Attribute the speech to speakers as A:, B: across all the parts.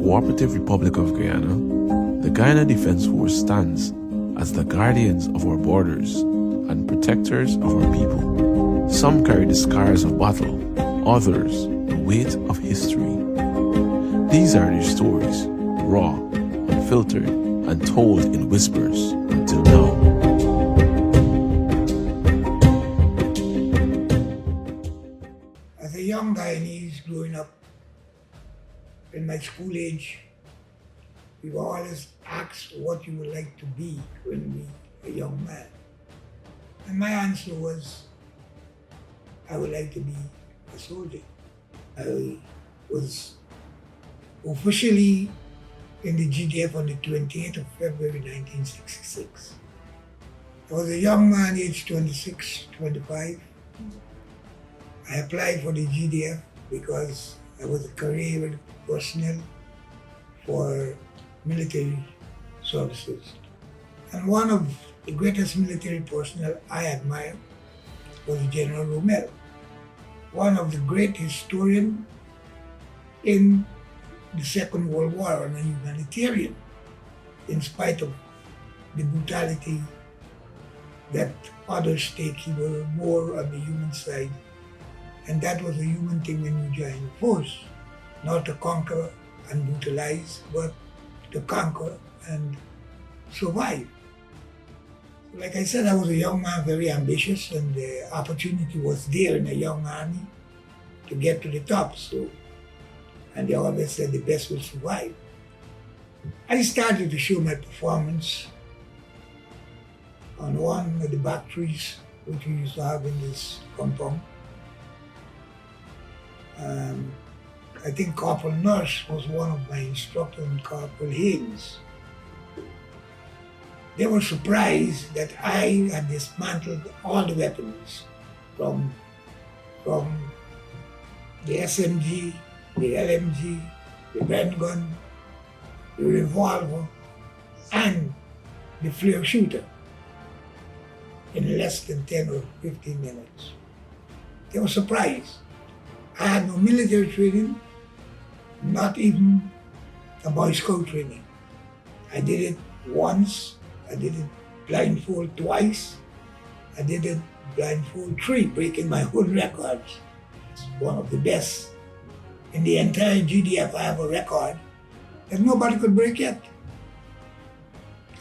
A: Cooperative Republic of Guyana, the Guyana Defence Force stands as the guardians of our borders and protectors of our people. Some carry the scars of battle, others the weight of history. These are their stories, raw, unfiltered, and told in whispers until now.
B: As a young Guyanese growing up in my school age, we were always asked what you would like to be when you were a young man. And my answer was, I would like to be a soldier. I was officially in the GDF on the 28th of February 1966. I was a young man, aged 26, 25. I applied for the GDF because I was a career personnel for military services. And one of the greatest military personnel I admire was General Romel, one of the great historians in the Second World War and a humanitarian, in spite of the brutality that others take. He was more on the human side. And that was a human thing when you join the force, not to conquer and brutalize, but to conquer and survive. Like I said, I was a young man, very ambitious, and the opportunity was there in a young army to get to the top. And they always said the best will survive. I started to show my performance on one of the batteries which we used to have in this compound. I think Corporal Nurse was one of my instructors and Corporal Haynes. They were surprised that I had dismantled all the weapons from the SMG, the LMG, the Bren gun, the revolver, and the flare shooter in less than 10 or 15 minutes. They were surprised. I had no military training, not even a Boy Scout training. I did it once, I did it blindfold twice, I did it blindfold 3, breaking my own records. It's one of the best. In the entire GDF, I have a record that nobody could break yet.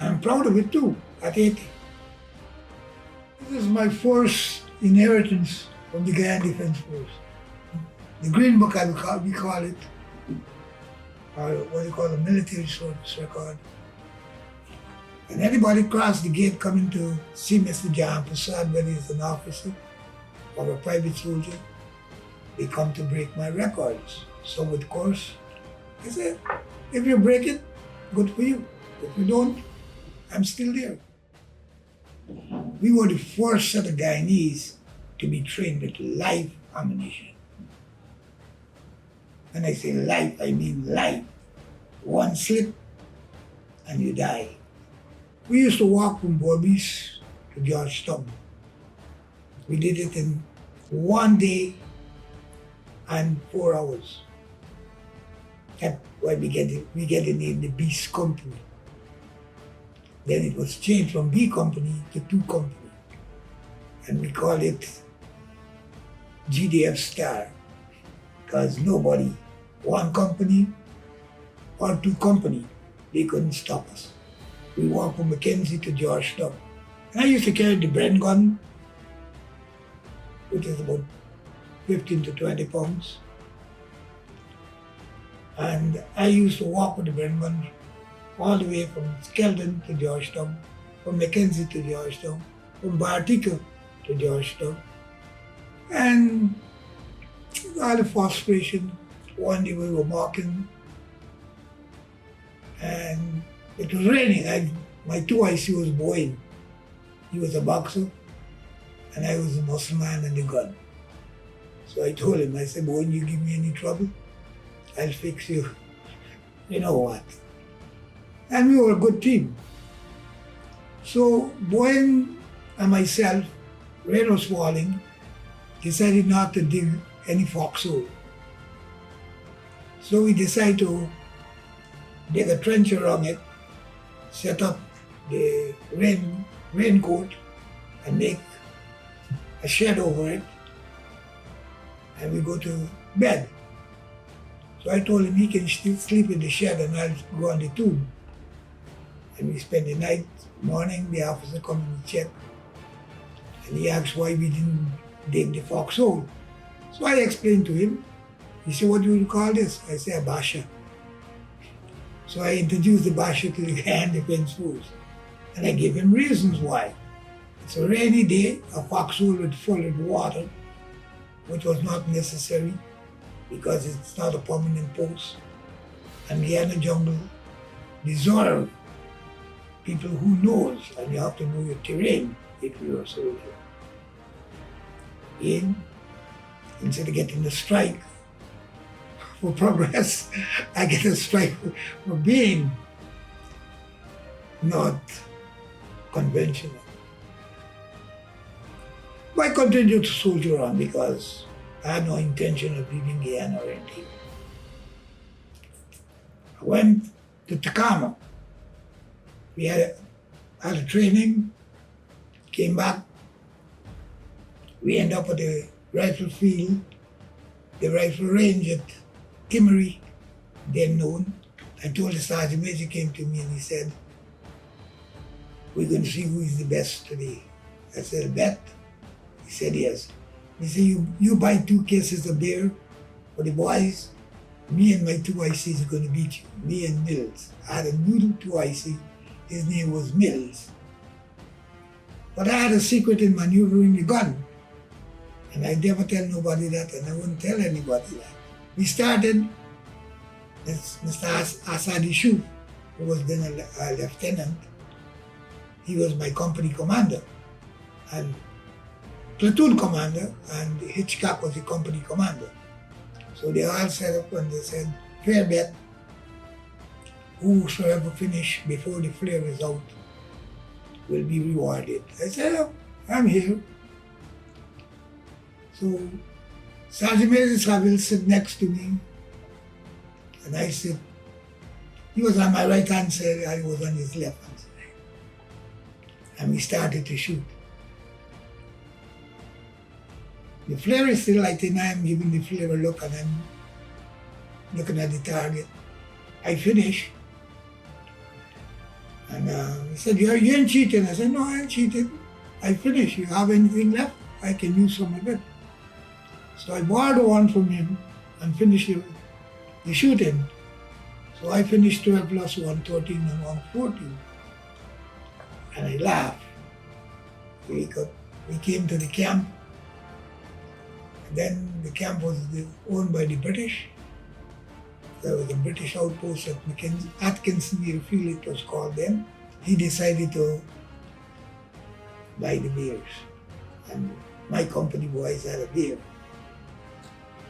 B: I'm proud of it too, at 80. This is my first inheritance from the Guyana Defence Force. The Green Book, we call it, or what you call a military service record. And anybody cross the gate coming to see Mr. John Persaud, whether he's an officer or a private soldier, they come to break my records. Some would course. I said, if you break it, good for you. If you don't, I'm still there. We were the first set of Guyanese to be trained with live ammunition. When I say life, I mean life. One slip and you die. We used to walk from Borbies to Georgetown. We did it in 1 day and 4 hours. That's why we get the name the Beast Company. Then it was changed from B Company to 2 Company. And we call it GDF Star, because nobody, 1 company or 2 company, they couldn't stop us. We walked from Mackenzie to Georgetown. And I used to carry the Bren gun, which is about 15 to 20 pounds. And I used to walk with the Bren gun all the way from Skeldon to Georgetown, from Mackenzie to Georgetown, from Bartica to Georgetown. And all the frustration. One day we were walking and it was raining. My 2IC was Boeing. He was a boxer and I was a muscle man and the gun. So I told him, I said, Boeing, you give me any trouble, I'll fix you. You know what? And we were a good team. So Boeing and myself, rain was falling, decided not to dig any foxhole. So we decided to dig a trench around it, set up the raincoat, and make a shed over it, and we go to bed. So I told him he can still sleep in the shed and I'll go on the tube. And we spend the night. Morning, the officer comes and check, and he asks why we didn't dig the foxhole. So I explained to him. He said, "What do you call this?" I said, "A basha." So I introduced the basha to the Guyana Defence Force, and I gave him reasons why. It's a rainy day, a foxhole would full of water, which was not necessary because it's not a permanent post. And Guyana jungle deserve people who knows, and you have to know your terrain if you're a soldier. Instead of getting a strike for progress, I get a strike for being not conventional. But I continued to soldier on because I had no intention of leaving Guyana or anything. I went to Takama. We had a training, came back. We ended up at the rifle field, the rifle range at Kimmery, then known. I told the sergeant major, came to me and he said, "We're going to see who is the best today." I said, "Bet?" He said, "Yes." He said, you buy 2 cases of beer for the boys. Me and my 2 ICs are going to beat you. Me and Mills. I had a new 2 IC. His name was Mills. But I had a secret in maneuvering the gun. And I never tell nobody that, and I wouldn't tell anybody that. We started, Mr. Asadi Shu, who was then a lieutenant. He was my company commander, and platoon commander, and Hitchcock was the company commander. So they all set up and they said, "Fair bet, whosoever finish before the flare is out will be rewarded." I said, "Oh, I'm here." So Sergeant Major Saville sit next to me, and I sit. He was on my right hand side, I was on his left hand side. And we started to shoot. The flare is still lighting. I'm giving the flare a look and I'm looking at the target. I finish. And he said, you ain't cheating. I said, "No, I ain't cheating. I finished. You have anything left? I can use some of it." So I borrowed one from him and finished the shooting. So I finished 12 plus 113 and 114. And I laughed. We came to the camp. Then the camp was owned by the British. There was a British outpost at Atkinson Airfield, it was called then. He decided to buy the beers. And my company boys had a beer,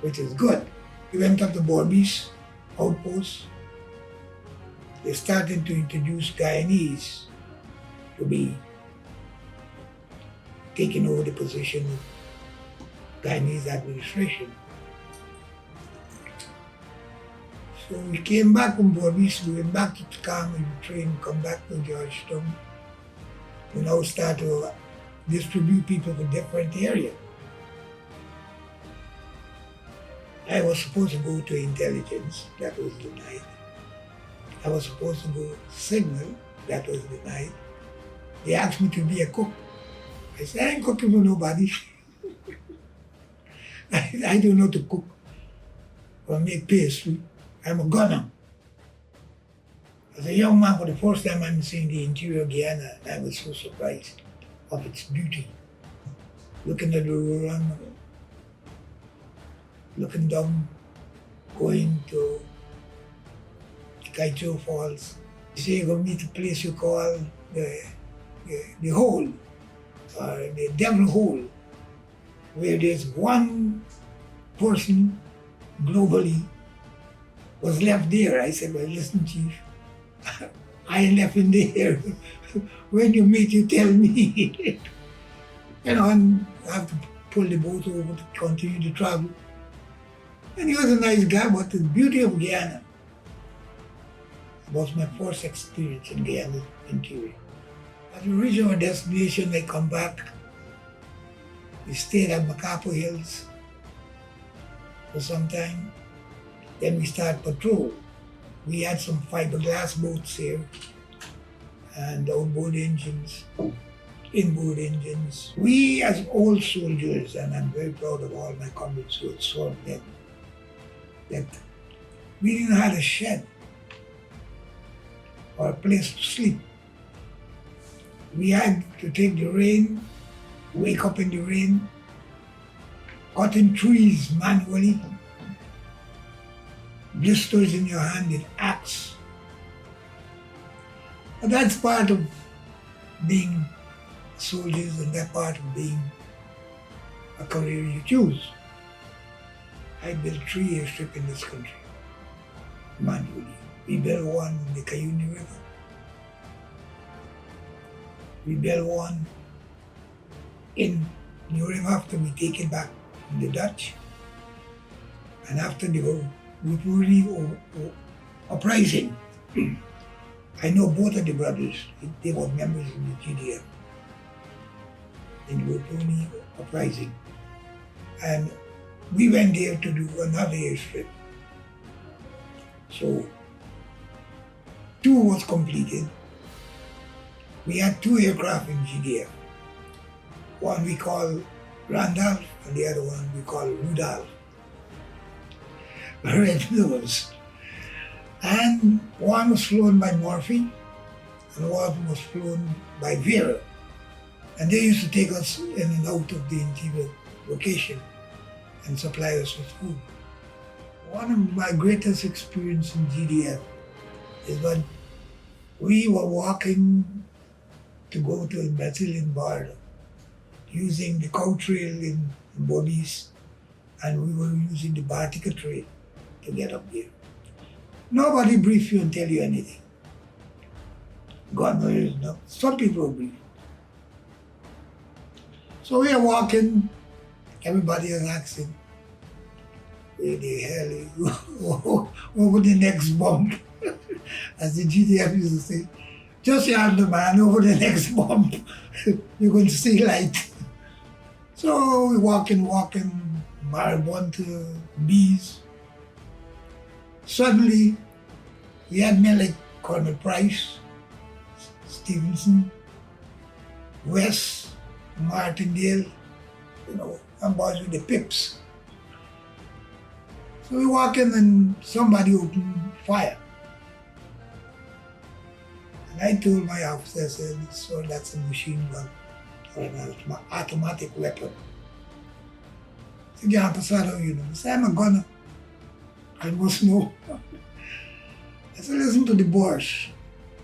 B: which is good. We went up to Borbies outpost. They started to introduce Guyanese to be taking over the position of Guyanese administration. So we came back from Borbies, we went back to Takama, we trained, come back to Georgetown. We now start to distribute people to different areas. I was supposed to go to intelligence, that was denied. I was supposed to go signal, that was denied. They asked me to be a cook. I said, "I ain't cooking for nobody." I don't know to cook or make pastry. I'm a gunner. As a young man, for the first time I'm seeing the interior of Guyana, and I was so surprised of its beauty. Looking at the Roran, looking down, going to the Kaito Falls. You say you're going to meet a place you call the hole, or the devil hole, where there's one person globally was left there. I said, "Well, listen, Chief, I ain't left in there. When you meet, you tell me." And I have to pull the boat over to continue to travel. And he was a nice guy, but the beauty of Guyana, was my first experience in Guyana interior. As we reach our destination, I come back. We stayed at Macapo Hills for some time. Then we start patrol. We had some fiberglass boats here and outboard engines, inboard engines. We as old soldiers, and I'm very proud of all my comrades who had served then, that we didn't have a shed or a place to sleep. We had to take the rain, wake up in the rain, cutting trees manually, blisters in your hand with axe. But that's part of being soldiers, and that part of being a career you choose. I built 3 airstrips in this country, manually. We built one in the Guyana River. We built one in New River after we take it back from the Dutch. And after the Wupuri uprising, I know both of the brothers, they were members in the GDF in the Wupuri uprising. And we went there to do another airstrip. So 2 was completed. We had 2 aircraft in GDF. One we call Randolph and the other one we call Rudolph. Red nose. And one was flown by Murphy and one was flown by Vera. And they used to take us in and out of the interior location and supply us with food. One of my greatest experience in GDF is when we were walking to go to the Brazilian border using the cow trail in Bodies, and we were using the Baltica trail to get up there. Nobody brief you and tell you anything. God knows, no. Some people brief. So we are walking, everybody is asking, where the hell is over the next bump? As the GDF used to say, just yonder man, over the next bump, you're going to see light. So we walking, Maribon to Bees. Suddenly, we had men like Colonel Price, Stevenson, West, Martindale, and boys with the pips. So we walk in and somebody opened fire. And I told my officer, I said, so that's a machine gun or an automatic weapon. I said, yeah, Persaud, I said, I'm a gunner. I must know. I said, listen to the Boers.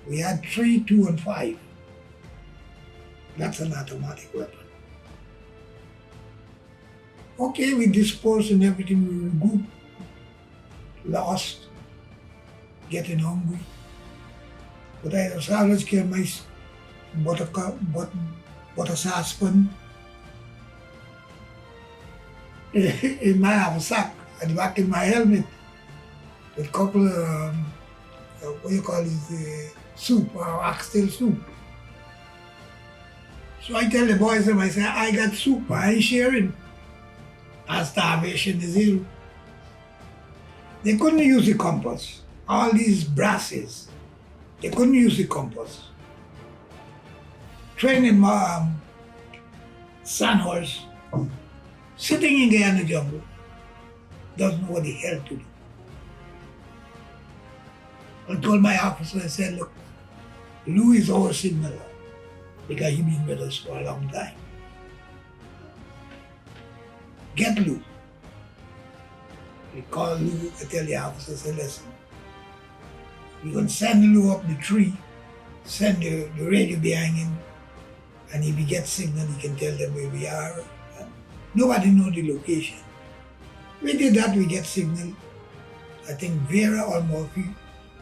B: We had 3, 2, and 5. That's an automatic weapon. Okay, we dispersed and everything, we were good. Lost, getting hungry. But I was always carry my butter saucepan in my haversack at the back in my helmet with a couple of, what you call it, soup, or oxtail soup. So I tell the boys, I say, I got soup, I ain't sharing. And starvation is ill. They couldn't use the compass. All these brasses, they couldn't use the compass. Training my Sandhorse, sitting in Guyana jungle, doesn't know what the hell to do. I told my officer, I said, look, Lou is our signaler because he's been with us for a long time. Get Lou. We call Lou, I tell the officer, say, listen, we're going to send Lou up the tree, send the radio behind him, and if he gets signal, he can tell them where we are. Nobody knows the location. We did that, we get signal. I think Vera or Murphy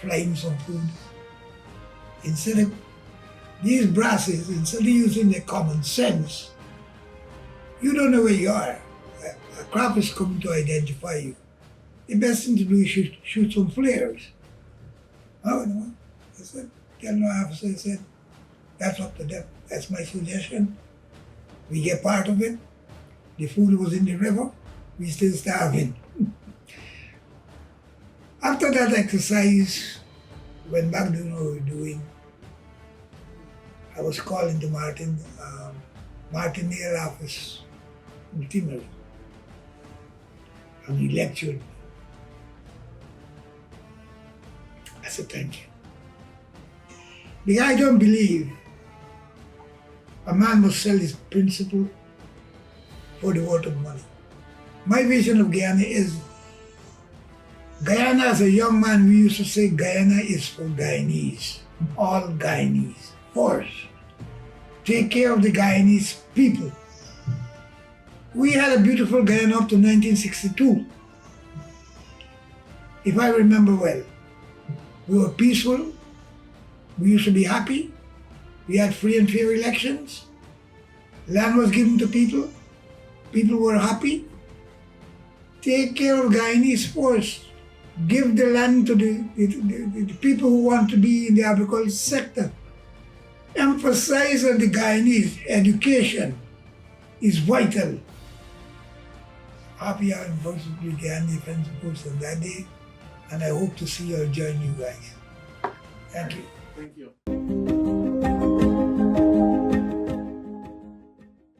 B: flying some food. Instead of these brasses, instead of using their common sense, you don't know where you are. A craft is coming to identify you. The best thing to do is shoot some flares. Oh, no. I said, General officer said, that's up to them. That's my suggestion. We get part of it. The food was in the river. We still starving. After that exercise, went back doing what we were doing. I was called into Martin Neal office in Timor, and he lectured me. I said, thank you. The guy don't believe a man must sell his principle for the worth of money. My vision of Guyana is, Guyana as a young man, we used to say Guyana is for Guyanese, all Guyanese. First, take care of the Guyanese people. We had a beautiful Guyana up to 1962. If I remember well, we were peaceful, we used to be happy, we had free and fair elections, land was given to people, people were happy. Take care of Guyanese first. Give the land to the people who want to be in the agricultural sector. Emphasize on the Guyanese. Education is vital. Happy anniversary to the Guyana Defence Force on that day, and I hope to see you or join you guys. Thank you.
A: Thank you.